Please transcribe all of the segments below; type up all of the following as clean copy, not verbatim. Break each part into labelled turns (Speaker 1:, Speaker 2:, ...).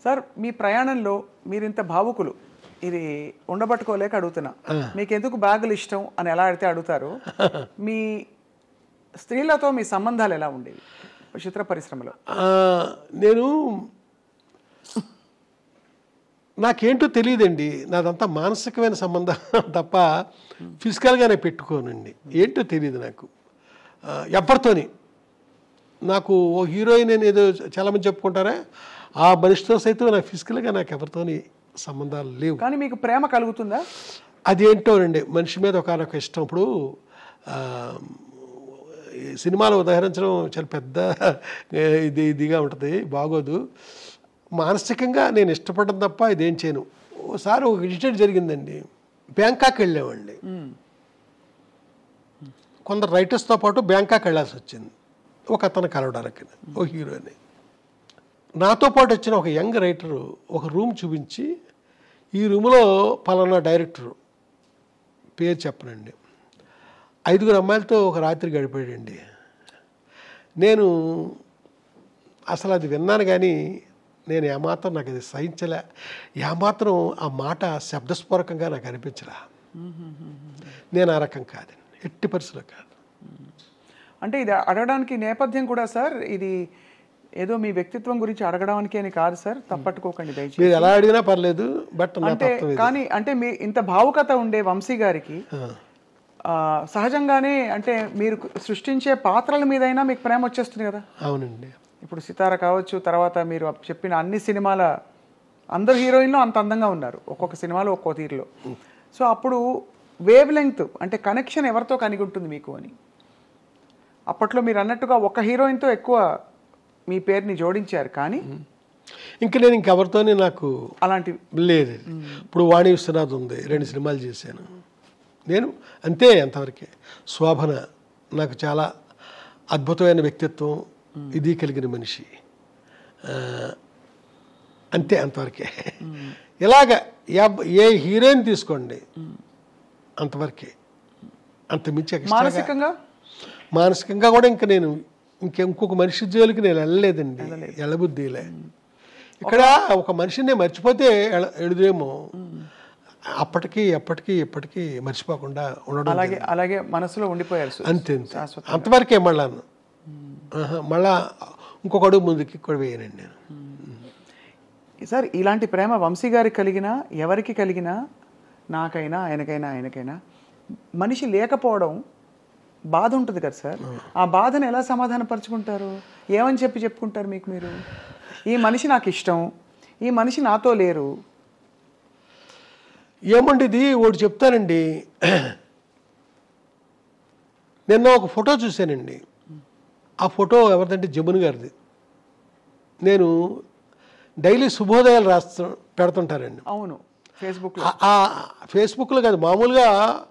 Speaker 1: Sir మీ ప్రయాణంలో మీరు ఇంత భావుకులు ఇది ఉండబట్టుకోలేక అడుగుతున్నా మీకు ఎందుకు బ్యాగులు ఇష్టం అని ఎలా అడిగితే అడుగుతారు మీ స్త్రీలతో మీ సంబంధాలు ఎలా ఉండేవి చిత్ర పరిశ్రమలో
Speaker 2: నేను నాకేంటో తెలియదండి నాదంతా మానసికమైన సంబంధం తప్ప ఫిజికల్గానే పెట్టుకోనండి ఏంటో తెలియదు నాకు ఎవరితోని నాకు ఓ హీరోయిన్ అని ఏదో చాలామంది చెప్పుకుంటారా ఆ మనిషితో సైతం నాకు ఫిజికల్గా నాకు ఎవరితోని సంబంధాలు లేవు
Speaker 1: కానీ మీకు ప్రేమ కలుగుతుందా
Speaker 2: అదేంటోనండి మనిషి మీద ఒక ఇష్టం ఇప్పుడు సినిమాలో ఉదాహరించడం చాలా పెద్ద ఇదిగా ఉంటుంది బాగోదు మానసికంగా నేను ఇష్టపడడం తప్ప ఇదేం చేయను ఓసారి ఒక ఇన్సిడెంట్ జరిగిందండి బ్యాంకాక్ వెళ్ళామండి కొందరు రైటర్స్తో పాటు బ్యాంకాక్ వెళ్ళాల్సి వచ్చింది ఒక అతను కలవడానికి ఓ హీరోని నాతో పాటు వచ్చిన ఒక యంగ్ రైటరు ఒక రూమ్ చూపించి ఈ రూమ్లో పలానా డైరెక్టరు పేరు చెప్పనండి 5 అమ్మాయిలతో ఒక రాత్రి గడిపాడండి నేను అసలు అది విన్నాను కానీ నేను ఏమాత్రం నాకు అది సహించలే ఏమాత్రం ఆ మాట శబ్దస్ఫోరకంగా నాకు అనిపించలే నేను ఆ రకం కాదండి ఎట్టి పరిస్థితుల్లో కాదు
Speaker 1: అంటే ఇది అడగడానికి నేపథ్యం కూడా సార్ ఇది ఏదో మీ వ్యక్తిత్వం గురించి అడగడానికి అని కాదు సార్ తప్పట్టుకోకండి దయచేసి
Speaker 2: మీరు ఎలా అడిగినా పర్లేదు బట్
Speaker 1: అంటే కానీ అంటే మీ ఇంత భావుకత ఉండే వంశీ గారికి సహజంగానే అంటే మీరు సృష్టించే పాత్రల మీదైనా మీకు ప్రేమ వచ్చేస్తుంది కదా
Speaker 2: అవునండి
Speaker 1: ఇప్పుడు సితార కావచ్చు తర్వాత మీరు చెప్పిన అన్ని సినిమాల అందరు హీరోయిన్లు అంత అందంగా ఉన్నారు ఒక్కొక్క సినిమాలో ఒక్కో తీరులో సో అప్పుడు వేవ్ లెంగ్త్ అంటే కనెక్షన్ ఎవరితో కలిగి ఉంటుంది మీకు అని అప్పట్లో మీరు అన్నట్టుగా ఒక హీరోయిన్తో ఎక్కువ మీ పేరుని జోడించారు కానీ
Speaker 2: ఇంకా నేను ఇంకెవరితోనే నాకు
Speaker 1: అలాంటి
Speaker 2: లేదు ఇప్పుడు వాణి విశ్వనాథ్ ఉంది 2 సినిమాలు చేశాను నేను అంతే అంతవరకే శోభన నాకు చాలా అద్భుతమైన వ్యక్తిత్వం ఇది కలిగిన మనిషి అంతే అంతవరకే ఇలాగ ఏ హీరోయిన్ తీసుకోండి అంతవరకే అంత మించి మానసికంగా కూడా ఇంకా నేను ఇంకొక మనిషి జోలికి నేను వెళ్ళలేదండి ఎళ్ళబుద్ధిలే ఇక్కడ ఒక మనిషిని మర్చిపోతే ఎడుదేమో అప్పటికి ఎప్పటికీ మర్చిపోకుండా ఉండడం
Speaker 1: అలాగే మనసులో ఉండిపోయారు
Speaker 2: అంతే అంతవరకే మళ్ళా ఇంకొక అడుగు ముందుకి కూడా వేయనండి నేను
Speaker 1: సార్ ఇలాంటి ప్రేమ వంశీ గారికి కలిగినా ఎవరికి కలిగినా నాకైనా ఆయనకైనా మనిషి లేకపోవడం బాధ ఉంటుంది కదా సార్ ఆ బాధను ఎలా సమాధానపరుచుకుంటారు ఏమని చెప్పుకుంటారు మీకు మీరు ఈ మనిషి నాకు ఇష్టం ఈ మనిషి నాతో లేరు
Speaker 2: ఏమండి ఇది ఒకటి చెప్తానండి నిన్న ఒక ఫోటో చూశానండి ఆ ఫోటో ఎవరిదంటే జమున్ గారిది నేను డైలీ శుభోదయాలు పెడుతుంటారండి
Speaker 1: అవును
Speaker 2: ఫేస్బుక్లో కాదు మామూలుగా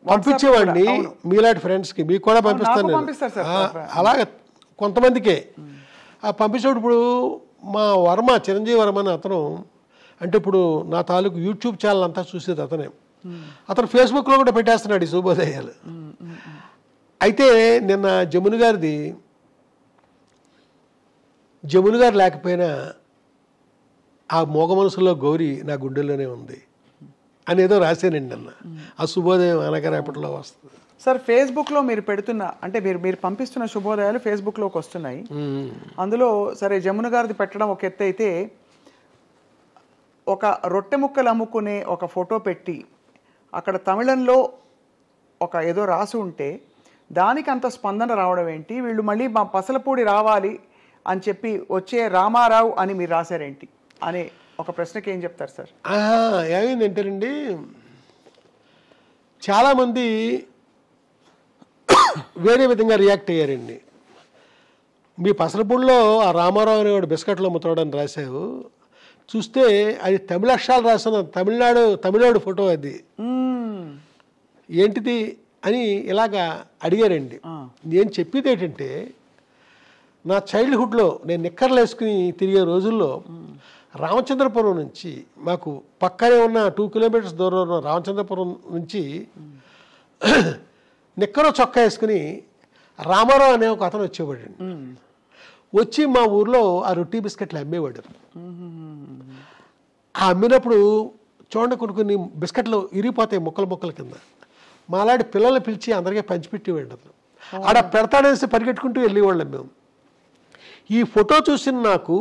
Speaker 2: పంపించేవాడిని మీలాంటి ఫ్రెండ్స్కి మీకు కూడా పంపిస్తాను అలాగే కొంతమందికే పంపించేటప్పుడు ఇప్పుడు మా వర్మ చిరంజీవి వర్మ అని అతను అంటే ఇప్పుడు నా తాలూకు యూట్యూబ్ ఛానల్ అంతా చూసేది అతను ఫేస్బుక్లో కూడా పెట్టేస్తున్నాడు ఈ శుభోదయాలు అయితే నిన్న జమున్ గారు లేకపోయినా ఆ మోగ మనసులో గౌరీ నా గుండెల్లోనే ఉంది అనేదో రాశానండి అన్న ఆ శుభోదయం అనగరేపట్లో వస్తుంది
Speaker 1: సార్ ఫేస్బుక్లో మీరు పెడుతున్న అంటే మీరు పంపిస్తున్న శుభోదయాలు ఫేస్బుక్లోకి వస్తున్నాయి అందులో సరే జమున గారిది పెట్టడం ఒక ఎత్తు అయితే ఒక రొట్టె ముక్కలు అమ్ముకునే ఒక ఫోటో పెట్టి అక్కడ తమిళంలో ఒక ఏదో రాసి ఉంటే దానికి అంత స్పందన రావడం ఏంటి వీళ్ళు మళ్ళీ మా పసలపూడి రావాలి అని చెప్పి వచ్చే రామారావు అని మీరు రాశారేంటి అనే ఒక ప్రశ్నకి ఏం చెప్తారు సార్
Speaker 2: ఏమైందంటేనండి చాలామంది వేరే విధంగా రియాక్ట్ అయ్యారండి మీ పసలపూడిలో ఆ రామారావు అనేవాడు బిస్కెట్లు అమ్ముతాడని రాశావు చూస్తే అది తమిళ అక్షరాలు రాసిన తమిళనాడు ఫోటో అది ఏంటిది అని ఇలాగా అడిగారండి నేను చెప్పేది ఏంటంటే నా చైల్డ్హుడ్లో నేను నిక్కర్లు వేసుకుని తిరిగే రోజుల్లో రామచంద్రపురం నుంచి మాకు పక్కనే ఉన్న 2 కిలోమీటర్స్ దూరంలో ఉన్న రామచంద్రపురం నుంచి నిక్కరో చొక్కా వేసుకుని రామారావు అనే ఒక అతను వచ్చేవాడు వచ్చి మా ఊర్లో ఆ రొట్టి బిస్కెట్లు అమ్మేవాడు ఆ అమ్మినప్పుడు చూడండి కొన్ని బిస్కెట్లు ఇరిగిపోతాయి ముక్కల కింద. మాలాంటి పిల్లల్ని పిలిచి అందరికీ పంచిపెట్టేవాడు అతను. ఆడ పెడతాడేసి పరిగెట్టుకుంటూ వెళ్ళేవాళ్ళం మేము. ఈ ఫోటో చూసిన నాకు,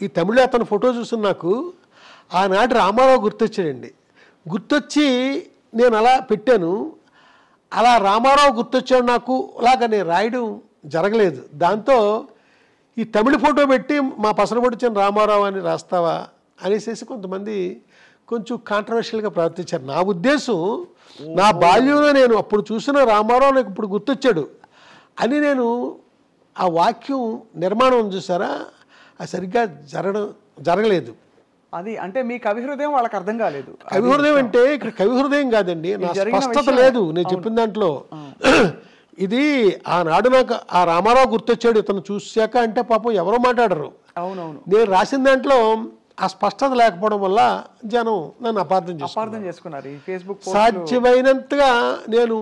Speaker 2: ఈ తమిళ అతను ఫోటో చూసిన నాకు ఆనాటి రామారావు గుర్తొచ్చాడండి. గుర్తొచ్చి నేను అలా పెట్టాను. అలా రామారావు గుర్తొచ్చాడు నాకు. అలాగా నేను రాయడం జరగలేదు. దాంతో ఈ తమిళ ఫోటో పెట్టి మా పసరపొడిచిన రామారావు అని రాస్తావా అనేసి కొంతమంది కొంచెం కాంట్రవర్షియల్గా ప్రవర్తించారు. నా ఉద్దేశం, నా బాల్యంలో నేను అప్పుడు చూసిన రామారావు నాకు ఇప్పుడు గుర్తొచ్చాడు అని నేను ఆ వాక్యం నిర్మాణం చూసారా, అది సరిగ్గా జరగలేదు.
Speaker 1: అది అంటే మీ కవి హృదయం వాళ్ళకి అర్థం కాలేదు.
Speaker 2: కవి హృదయం అంటే ఇక్కడ కవి హృదయం కాదండి, నా స్పష్టత లేదు నేను చెప్పిన దాంట్లో. ఇది ఆనాడు నాకు ఆ రామారావు గుర్తొచ్చాడు ఇతను చూశాక అంటే పాపం ఎవరో మాట్లాడరు.
Speaker 1: అవునవును.
Speaker 2: నేను రాసిన దాంట్లో ఆ స్పష్టత లేకపోవడం వల్ల జనం నన్ను అపార్థం
Speaker 1: చేసుకున్నారు. ఈ ఫేస్బుక్
Speaker 2: సాధ్యమైనంతగా నేను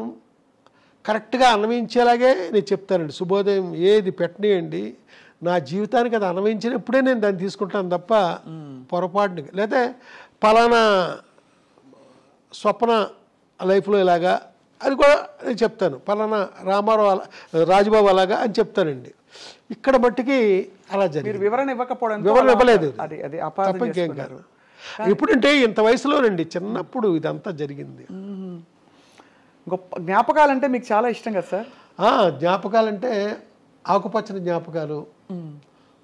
Speaker 2: కరెక్ట్గా అన్వయించేలాగే నేను చెప్తానండి. శుభోదయం ఏది పెట్టనియండి, నా జీవితానికి అది అన్వయించినప్పుడే నేను దాన్ని తీసుకుంటాను తప్ప పొరపాటుని, లేకపోతే పలానా స్వప్న లైఫ్లో ఇలాగా అది కూడా నేను చెప్తాను, పలానా రామారావు రాజుబాబు అలాగా అని చెప్తానండి. ఇక్కడ మట్టికి అలా జరిగింది.
Speaker 1: వివరణ ఇవ్వకపోవడం,
Speaker 2: వివరణ ఇవ్వలేదు
Speaker 1: తప్ప
Speaker 2: ఇంకేం కాదు. ఎప్పుడంటే ఇంత వయసులోనండి, చిన్నప్పుడు ఇదంతా జరిగింది.
Speaker 1: గొప్ప జ్ఞాపకాలంటే మీకు చాలా ఇష్టం కదా సార్?
Speaker 2: జ్ఞాపకాలంటే ఆకుపచ్చని జ్ఞాపకాలు,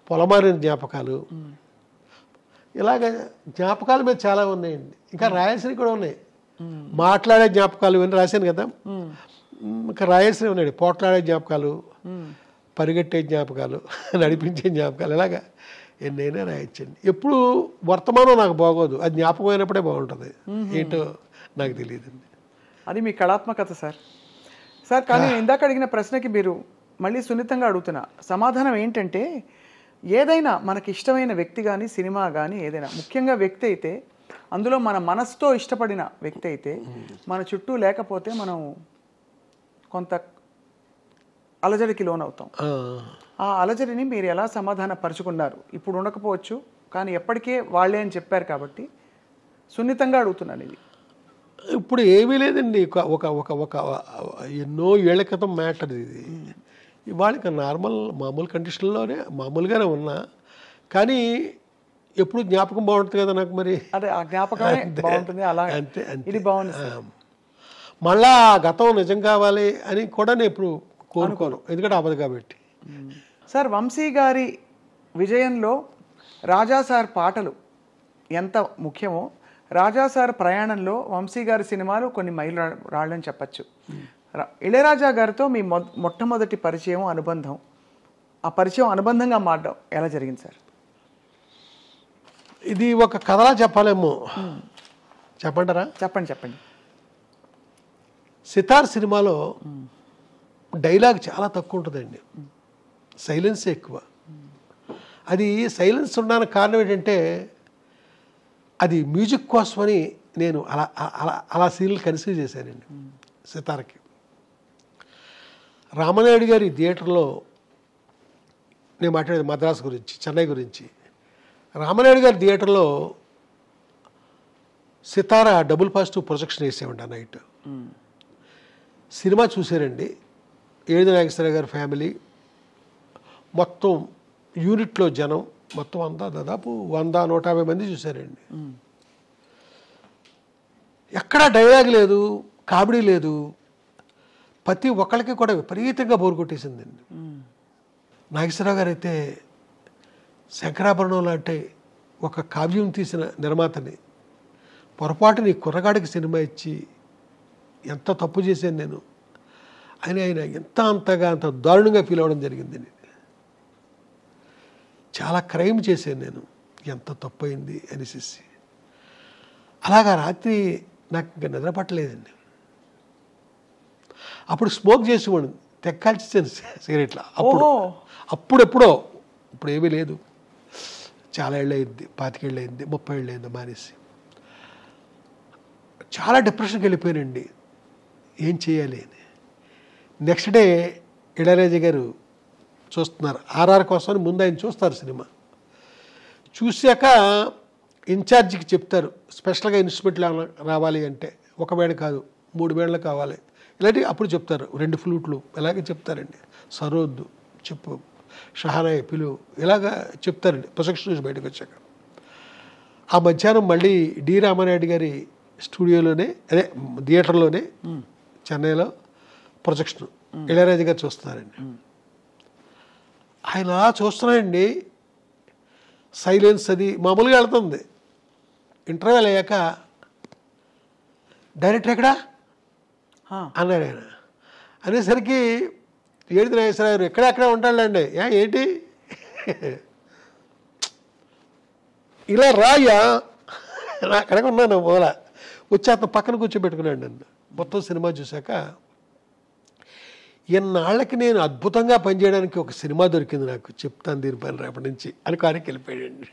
Speaker 2: పొలమారిన జ్ఞాపకాలు, ఇలాగ జ్ఞాపకాలు మీద చాలా ఉన్నాయండి. ఇంకా రాయాల్సినవి కూడా ఉన్నాయి. మాట్లాడే జ్ఞాపకాలు ఇవన్నీ రాశాను కదా, ఇంకా రాయాల్సినవి ఉన్నాయండి. పోట్లాడే జ్ఞాపకాలు, పరిగెట్టే జ్ఞాపకాలు, నడిపించే జ్ఞాపకాలు, ఇలాగా ఎన్నైనా రాయొచ్చండి. ఎప్పుడు వర్తమానం నాకు బాగోదు, అది జ్ఞాపకం అయినప్పుడే బాగుంటుంది. ఏంటో నాకు తెలియదండి.
Speaker 1: అది మీ కళాత్మకత సార్. సార్ కానీ ఇందాక అడిగిన ప్రశ్నకి మీరు మళ్ళీ సున్నితంగా అడుగుతున్నా సమాధానం ఏంటంటే, ఏదైనా మనకి ఇష్టమైన వ్యక్తి కానీ సినిమా కానీ ఏదైనా, ముఖ్యంగా వ్యక్తి అయితే అందులో మన మనసుతో ఇష్టపడిన వ్యక్తి అయితే మన చుట్టూ లేకపోతే మనం కొంత అలజడికి లోనవుతాం. ఆ అలజడిని మీరు ఎలా సమాధాన పరుచుకున్నారు? ఇప్పుడు ఉండకపోవచ్చు కానీ ఎప్పటికే వాళ్ళే అని చెప్పారు కాబట్టి సున్నితంగా అడుగుతున్నాను. ఇది
Speaker 2: ఇప్పుడు ఏమీ లేదండి, ఒక ఒక ఒక ఎన్నో ఏళ్ల క్రితం మ్యాటర్ ఇది. ఇవాళ మామూలు కండిషన్లోనే మామూలుగానే ఉన్నా, కానీ ఎప్పుడు జ్ఞాపకం బాగుంటుంది కదా నాకు. మరి
Speaker 1: అదే ఆ జ్ఞాపకమే బాగుంటుంది. అలా
Speaker 2: అంతే
Speaker 1: ఇది బాగుంది.
Speaker 2: మళ్ళా గతం నిజం కావాలి అని కూడా నేను ఎప్పుడు కోరుకోను, ఎందుకంటే అవ్వదు కాబట్టి.
Speaker 1: సార్ వంశీ గారి విజయంలో రాజా సార్ పాటలు ఎంత ముఖ్యమో, రాజా సార్ ప్రయాణంలో వంశీ గారి సినిమాలు కొన్ని మైలు రాళ్ళని చెప్పచ్చు. ఇళయరాజా గారితో మీ మొట్టమొదటి పరిచయం, అనుబంధం, ఆ పరిచయం అనుబంధంగా మారడం ఎలా జరిగింది సార్?
Speaker 2: ఇది ఒక కథలా చెప్పాలేమో, చెప్పంటారా?
Speaker 1: చెప్పండి.
Speaker 2: సితార్ సినిమాలో డైలాగ్ చాలా తక్కువ ఉంటుందండి, సైలెన్స్ ఎక్కువ. అది సైలెన్స్ ఉండడానికి కారణం ఏంటంటే, అది మ్యూజిక్ కోసమని నేను అలా అలా అలా సీన్లు కన్సిడర్ చేశానండి. సితార్కి రామనాయుడు గారి థియేటర్లో నేను మాట్లాడేది మద్రాసు గురించి, చెన్నై గురించి. రామనాయుడు గారి థియేటర్లో సితార డబుల్ పాజిటివ్ ప్రొజెక్షన్ వేసేవండి ఆ నైట్. సినిమా చూసారండి. ఏడు నాగేశ్వరరావు గారి ఫ్యామిలీ మొత్తం యూనిట్లో జనం మొత్తం అంతా దాదాపు 100-150 మంది చూశారండి. ఎక్కడా డైలాగ్ లేదు, కామెడీ లేదు, ప్రతి ఒక్కరికి కూడా విపరీతంగా బోరు కొట్టేసిందండి. నాగేశ్వరరావు గారు అయితే శంకరాభరణం లాంటి ఒక కావ్యం తీసిన నిర్మాతని పొరపాటుని కుర్రగాడికి సినిమా ఇచ్చి ఎంత తప్పు చేశాను నేను అని ఆయన అంత దారుణంగా ఫీల్ అవ్వడం జరిగిందండి. చాలా క్రైమ్ చేశాను నేను, ఎంత తప్పు అయింది అనేసి. అలాగా రాత్రి నాకు ఇంకా నిద్ర పట్టలేదండి. అప్పుడు స్మోక్ చేసేవాడు, తెక్కాల్చేసాను సిగరెట్లా. అప్పుడెప్పుడో, ఇప్పుడు ఏమీ లేదు, చాలా ఏళ్ళు అయింది, 25 ఏళ్ళు అయింది, 30 ఏళ్ళు అయింది మానేసి. చాలా డిప్రెషన్కి వెళ్ళిపోయానండి, ఏం చేయాలి అని. నెక్స్ట్ డే ఇళయరాజా గారు చూస్తున్నారు, ఆర్ఆర్ కోసం ముందు ఆయన చూస్తారు సినిమా. చూశాక ఇన్ఛార్జికి చెప్తారు స్పెషల్గా ఇన్స్ట్రుమెంట్లు రావాలి అంటే 1 బ్యాండ్ కాదు 3 బ్యాండ్లు కావాలి ఇలాంటివి అప్పుడు చెప్తారు 2 ఫ్లూట్లు ఇలాగే చెప్తారండి సరోద్దు చెప్పు షహానాయ్ పిలు ఇలాగా చెప్తారండి ప్రొజెక్షన్ నుంచి బయటకు వచ్చాక ఆ మధ్యాహ్నం మళ్ళీ డి రామానాయుడు గారి స్టూడియోలోనే అదే థియేటర్లోనే చెన్నైలో ప్రొజెక్షన్ ఇళయరాజా గారు చూస్తున్నారండి ఆయన చూస్తున్నారండి సైలెన్స్ అది మామూలుగా వెళ్తుంది ఇంటర్వెల్ అయ్యాక డైరెక్టర్ ఎక్కడా అన్నాడు ఆయన అనేసరికి ఏడిది నాగేశ్వరరావు ఎక్కడెక్కడ ఉంటాడులేండి ఏంటి ఇలా రాయ్యా అక్కడికి ఉన్నాను మూల వచ్చి అతను పక్కన కూర్చోబెట్టుకున్నాడు నన్ను మొత్తం సినిమా చూశాక ఎన్నాళ్ళకి నేను అద్భుతంగా పనిచేయడానికి ఒక సినిమా దొరికింది నాకు చెప్తాను దీనిపైన రేపటి నుంచి అని కారికి వెళ్ళిపోయాడండి